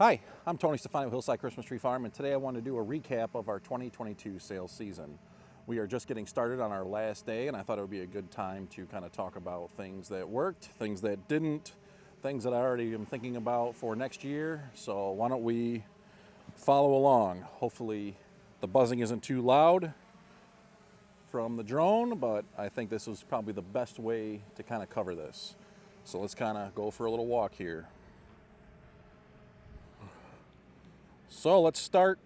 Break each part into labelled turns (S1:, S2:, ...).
S1: Hi, I'm Tony Stefani with Hillside Christmas Tree Farm, and today I want to do a recap of our 2022 sales season. We are just getting started on our last day, and I thought it would be a good time to kind of talk about things that worked, things that didn't, things that I already am thinking about for next year. So why don't we follow along? Hopefully the buzzing isn't too loud from the drone, but I think this is probably the best way to kind of cover this. So let's kind of go for a little walk here. So let's start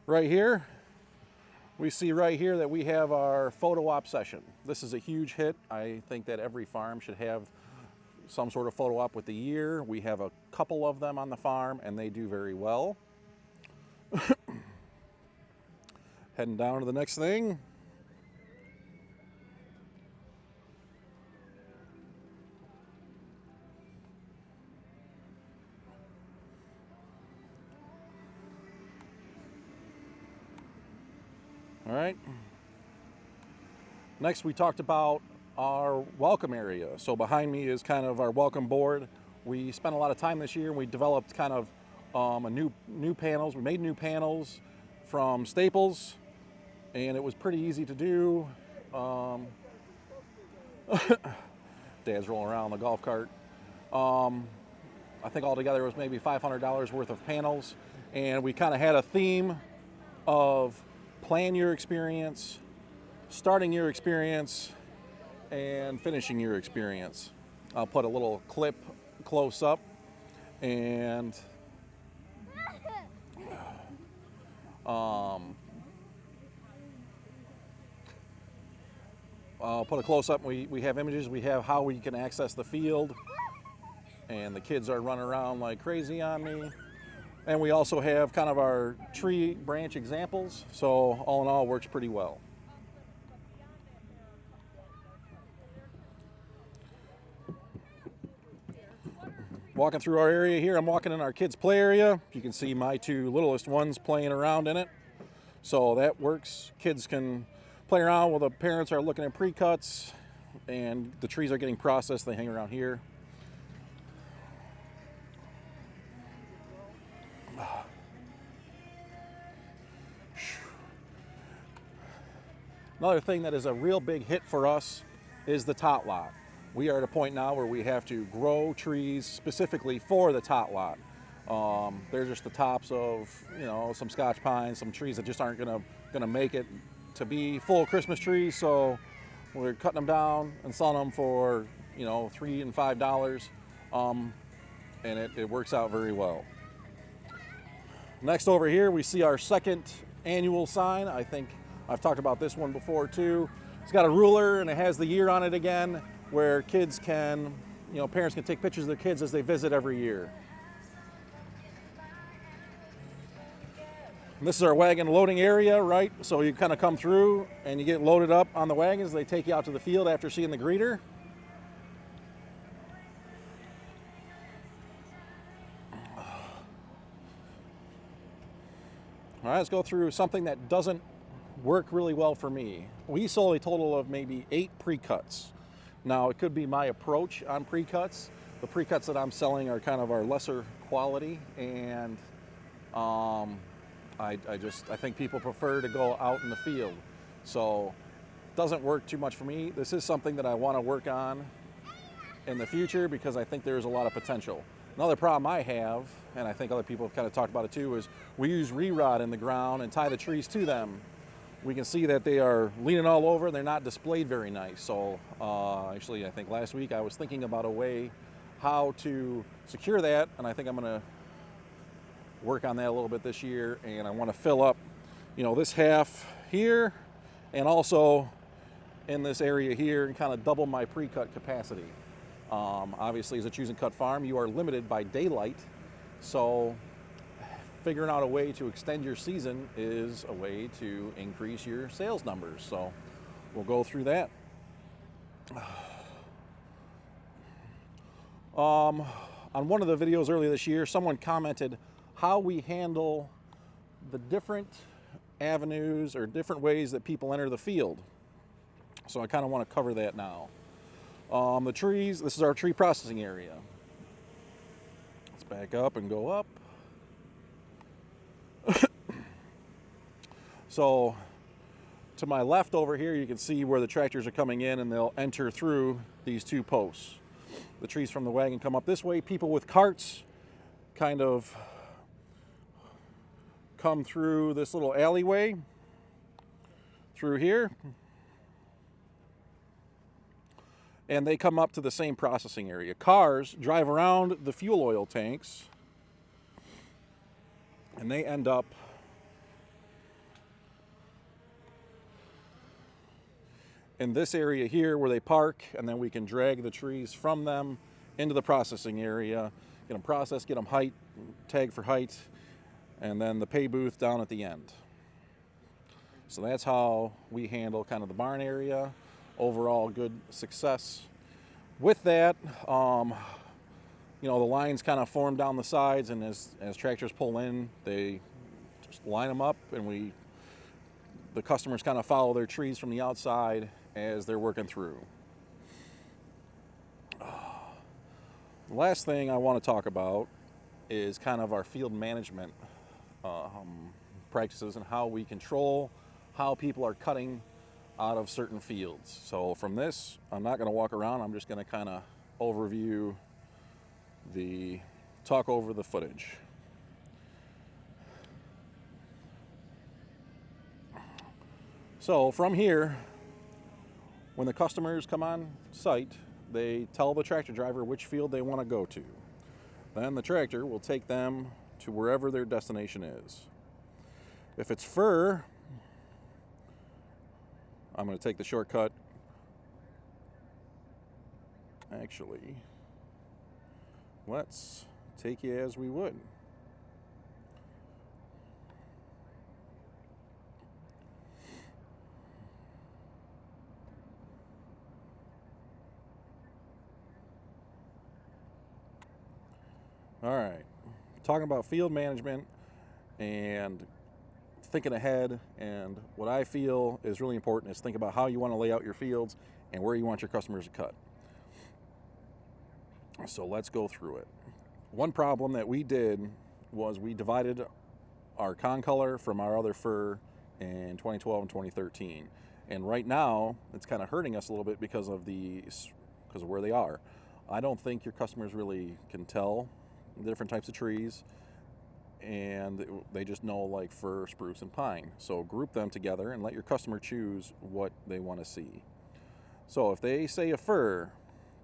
S1: right here. We see right here that we have our photo op session. This is a huge hit. I think that every farm should have some sort of photo op with the year. We have a couple of them on the farm and they do very well. Heading down to the next thing. All right. Next, we talked about our welcome area. So behind me is kind of our welcome board. We spent a lot of time this year and we developed kind of a new panels. We made new panels from Staples, and it was pretty easy to do. Dad's rolling around the golf cart. I think altogether it was maybe $500 worth of panels, and we kind of had a theme of plan your experience, starting your experience, and finishing your experience. I'll put a little clip close up, and I'll put a close up. We have images. We have how we can access the field, and the kids are running around like crazy on me. And we also have kind of our tree branch examples. So all in all, it works pretty well. Walking through our area here, I'm walking in our kids' play area. You can see my two littlest ones playing around in it. So that works. Kids can play around while the parents are looking at pre-cuts and the trees are getting processed. They hang around here. Another thing that is a real big hit for us is the tot lot. We are at a point now where we have to grow trees specifically for the tot lot. They're just the tops of, some Scotch pines, some trees that just aren't gonna make it to be full Christmas trees. So we're cutting them down and selling them for, $3 and $5, and it works out very well. Next over here, we see our second annual sign. I think I've talked about this one before too. It's got a ruler and it has the year on it again, where kids can, parents can take pictures of their kids as they visit every year. And this is our wagon loading area, right? So you kind of come through and you get loaded up on the wagons. They take you out to the field after seeing the greeter. All right, let's go through something that doesn't work really well for me. We sold a total of maybe 8 pre-cuts. Now, it could be my approach on pre-cuts. The pre-cuts that I'm selling are kind of our lesser quality, and I think people prefer to go out in the field. So it doesn't work too much for me. This is something that I want to work on in the future because I think there's a lot of potential. Another problem I have, and I think other people have kind of talked about it too, is we use re-rod in the ground and tie the trees to them. We can see that they are leaning all over. They're not displayed very nice. So actually, I think last week I was thinking about a way how to secure that, and I think I'm going to work on that a little bit this year. And I want to fill up, this half here, and also in this area here, and kind of double my pre-cut capacity. Obviously, as a choose and cut farm, you are limited by daylight, so figuring out a way to extend your season is a way to increase your sales numbers. So we'll go through that. On one of the videos earlier this year, someone commented how we handle the different avenues or different ways that people enter the field. So I kind of want to cover that now. The trees, this is our tree processing area. Let's back up and go up. So to my left over here, you can see where the tractors are coming in, and they'll enter through these two posts. The trees from the wagon come up this way. People with carts kind of come through this little alleyway through here, and they come up to the same processing area. Cars drive around the fuel oil tanks, and they end up in this area here where they park, and then we can drag the trees from them into the processing area, get them processed, get them height, tag for height, and then the pay booth down at the end. So that's how we handle kind of the barn area. Overall good success. With that, you know, the lines kind of form down the sides, and as tractors pull in, they just line them up, and the customers kind of follow their trees from the outside as they're working through. The last thing I want to talk about is kind of our field management practices and how we control how people are cutting out of certain fields. So from this, I'm not going to walk around. I'm just going to kind of talk over the footage. So from here, when the customers come on site, they tell the tractor driver which field they want to go to. Then the tractor will take them to wherever their destination is. If it's fur, I'm going to take the shortcut. Actually, let's take you as we would. All right, talking about field management and thinking ahead, and what I feel is really important is think about how you want to lay out your fields and where you want your customers to cut. So let's go through it. One problem that we did was we divided our concolor from our other fur in 2012 and 2013. And right now, it's kind of hurting us a little bit because of where they are. I don't think your customers really can tell the different types of trees, and they just know like fir, spruce, and pine. So group them together and let your customer choose what they want to see. So if they say a fir,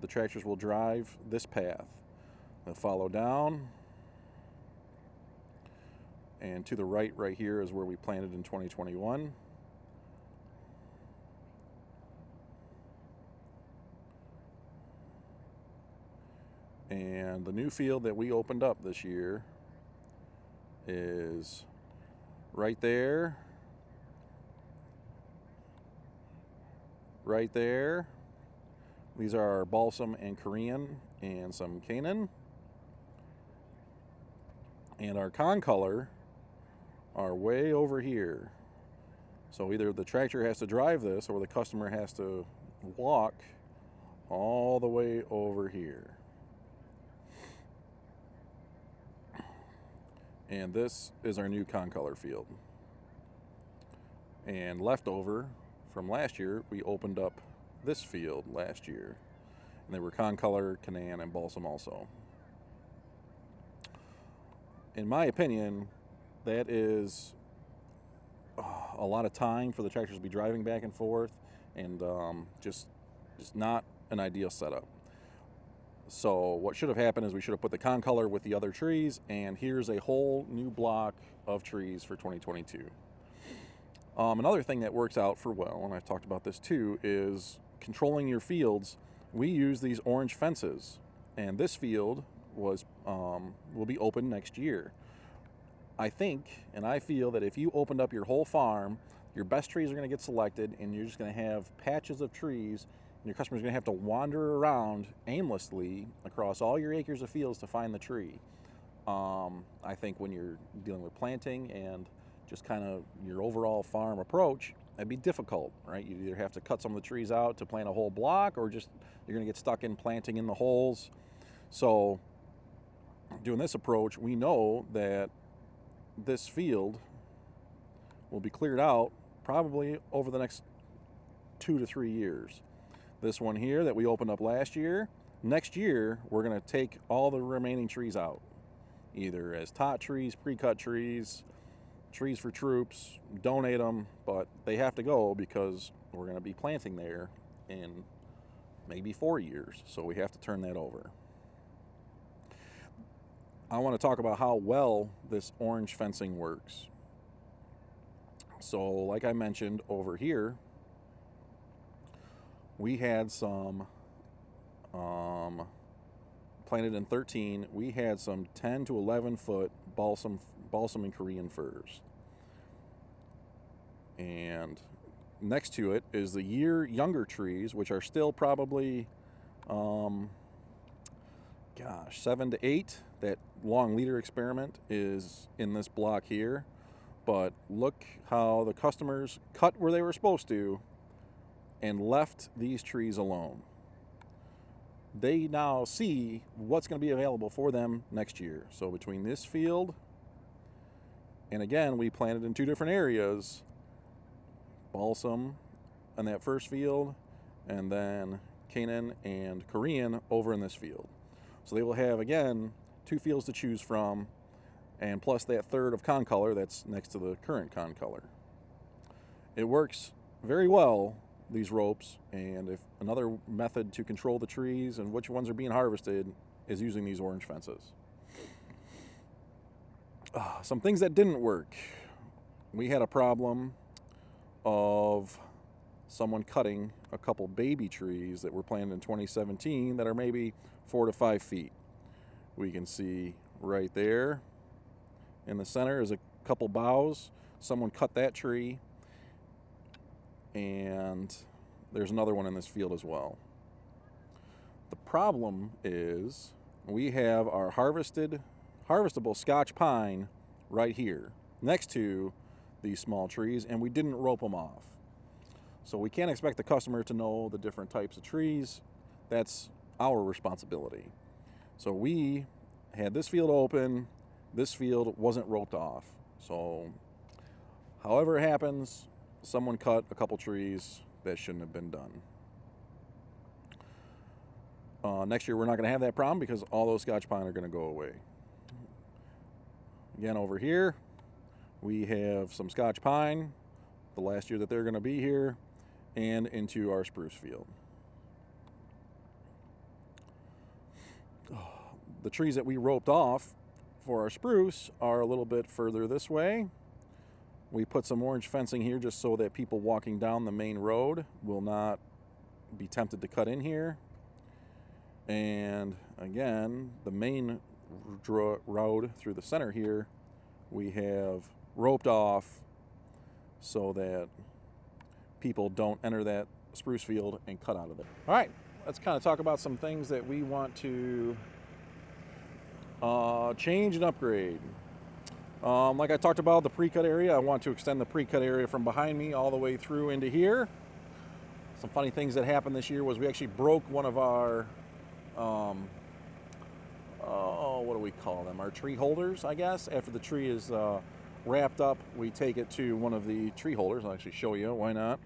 S1: the tractors will drive this path. They'll follow down, and to the right here is where we planted in 2021. And the new field that we opened up this year is right there, right there. These are our balsam and Korean and some Canaan. And our concolor are way over here. So either the tractor has to drive this or the customer has to walk all the way over here. And this is our new concolor field. And leftover from last year, we opened up this field last year. And they were concolor, Canaan, and balsam also. In my opinion, that is a lot of time for the tractors to be driving back and forth, and just not an ideal setup. So what should have happened is we should have put the concolor with the other trees, and here's a whole new block of trees for 2022. Another thing that works out for well, and I've talked about this too, is controlling your fields. We use these orange fences, and this field will be open next year. I think, and I feel that if you opened up your whole farm, your best trees are going to get selected, and you're just going to have patches of trees, and your customer's going to have to wander around aimlessly across all your acres of fields to find the tree. I think when you're dealing with planting and just kind of your overall farm approach, that'd be difficult, right? You either have to cut some of the trees out to plant a whole block, or just you're going to get stuck in planting in the holes. So doing this approach, we know that this field will be cleared out probably over the next 2 to 3 years. This one here that we opened up last year, next year we're going to take all the remaining trees out, either as tot trees, pre-cut trees, trees for troops, donate them, but they have to go because we're going to be planting there in maybe 4 years, so we have to turn that over. I want to talk about how well this orange fencing works. So like I mentioned over here, we had some planted in 13, we had some 10 to 11 foot balsam and Korean firs. And next to it is the year younger trees, which are still probably 7 to 8. That long leader experiment is in this block here. But look how the customers cut where they were supposed to and left these trees alone. They now see what's going to be available for them next year. So between this field, and again, we planted in 2 different areas, balsam in that first field, and then Canaan and Korean over in this field. So they will have, again, 2 fields to choose from, and plus that third of concolor that's next to the current concolor. It works very well, these ropes, and if another method to control the trees and which ones are being harvested is using these orange fences. Some things that didn't work. We had a problem of someone cutting a couple baby trees that were planted in 2017 that are maybe 4 to 5 feet. We can see right there in the center is a couple boughs. Someone cut that tree, and there's another one in this field as well. The problem is we have our harvestable Scotch pine right here next to these small trees, and we didn't rope them off. So we can't expect the customer to know the different types of trees. That's our responsibility. So we had this field open, this field wasn't roped off. So however it happens, someone cut a couple trees that shouldn't have been done. Next year we're not going to have that problem because all those Scotch pine are going to go away. Again, over here we have some Scotch pine the last year that they're going to be here, and into our spruce field. The trees that we roped off for our spruce are a little bit further this way. We put some orange fencing here just so that people walking down the main road will not be tempted to cut in here. And again, the main road through the center here, we have roped off so that people don't enter that spruce field and cut out of it. All right, let's kind of talk about some things that we want to change and upgrade. Like I talked about the pre-cut area, I want to extend the pre-cut area from behind me all the way through into here. Some funny things that happened this year was we actually broke one of our, what do we call them? Our tree holders, I guess. After the tree is wrapped up, we take it to one of the tree holders. I'll actually show you, why not?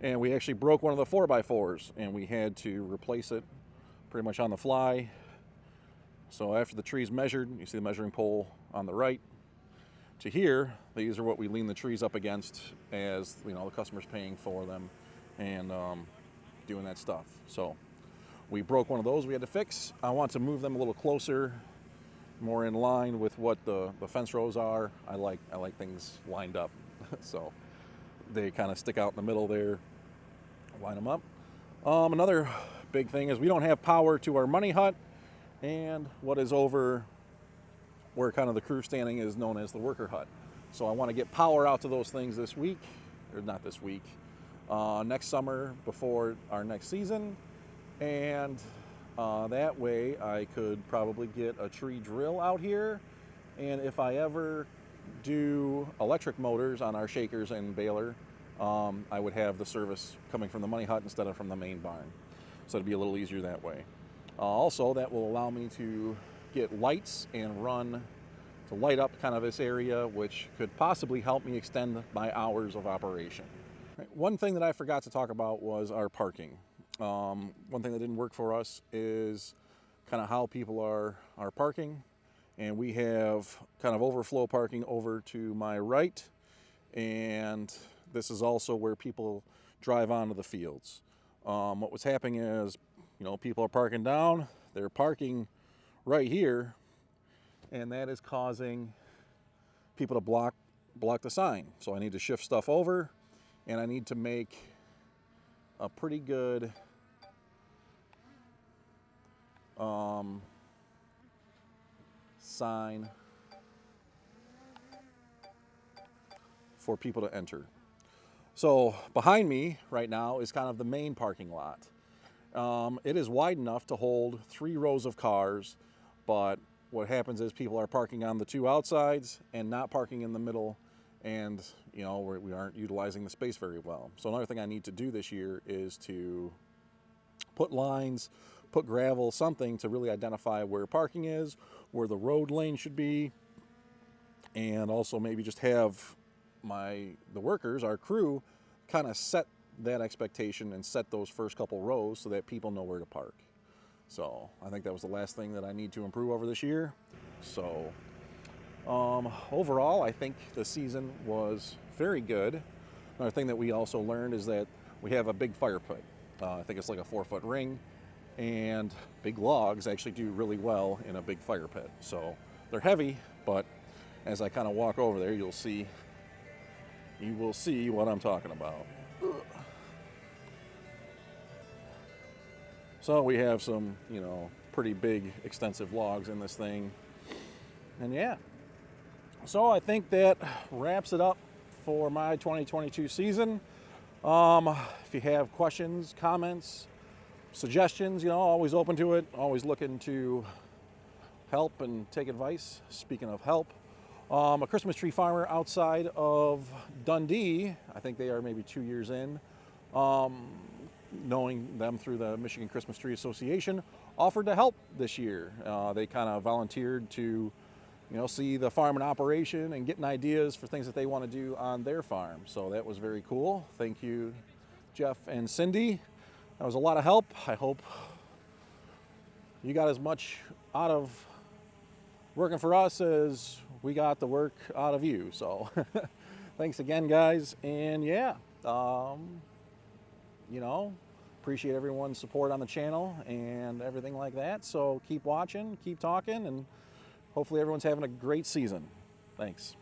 S1: And we actually broke one of the 4x4s, and we had to replace it pretty much on the fly. So after the tree's measured, you see the measuring pole on the right, to here, these are what we lean the trees up against as, you know, the customer's paying for them and doing that stuff. So we broke one of those we had to fix. I want to move them a little closer, more in line with what the fence rows are. I like things lined up. So they kind of stick out in the middle there, line them up. Another big thing is we don't have power to our money hut, and what is over where kind of the crew standing is known as the worker hut. So I want to get power out to those things this week, or not this week, next summer before our next season. And that way I could probably get a tree drill out here. And if I ever do electric motors on our shakers and baler, I would have the service coming from the money hut instead of from the main barn. So it'd be a little easier that way. Also, that will allow me to get lights and run to light up kind of this area, which could possibly help me extend my hours of operation. Right, one thing that I forgot to talk about was our parking. One thing that didn't work for us is kind of how people are parking. And we have kind of overflow parking over to my right. And this is also where people drive onto the fields. What was happening is, people are parking down, they're parking right here, and that is causing people to block the sign. So I need to shift stuff over, and I need to make a pretty good sign for people to enter. So behind me right now is kind of the main parking lot. It is wide enough to hold 3 rows of cars, but what happens is people are parking on the 2 outsides and not parking in the middle, and we aren't utilizing the space very well. So another thing I need to do this year is to put lines, put gravel, something to really identify where parking is, where the road lane should be, and also maybe just have the workers, our crew, kind of set that expectation and set those first couple rows so that people know where to park. So I think that was the last thing that I need to improve over this year. So overall, I think the season was very good. Another thing that we also learned is that we have a big fire pit. I think it's like a 4-foot ring, and big logs actually do really well in a big fire pit. So they're heavy, but as I kind of walk over there, you will see what I'm talking about. So we have some, pretty big, extensive logs in this thing. And yeah, so I think that wraps it up for my 2022 season. If you have questions, comments, suggestions, always open to it. Always looking to help and take advice. Speaking of help, a Christmas tree farmer outside of Dundee, I think they are maybe 2 years in, knowing them through the Michigan Christmas Tree Association, offered to help this year. They kind of volunteered to, see the farm in operation and getting ideas for things that they want to do on their farm. So that was very cool. Thank you, Jeff and Cindy. That was a lot of help. I hope you got as much out of working for us as we got the work out of you. So thanks again, guys. And yeah, appreciate everyone's support on the channel and everything like that. So keep watching, keep talking, and hopefully everyone's having a great season. Thanks.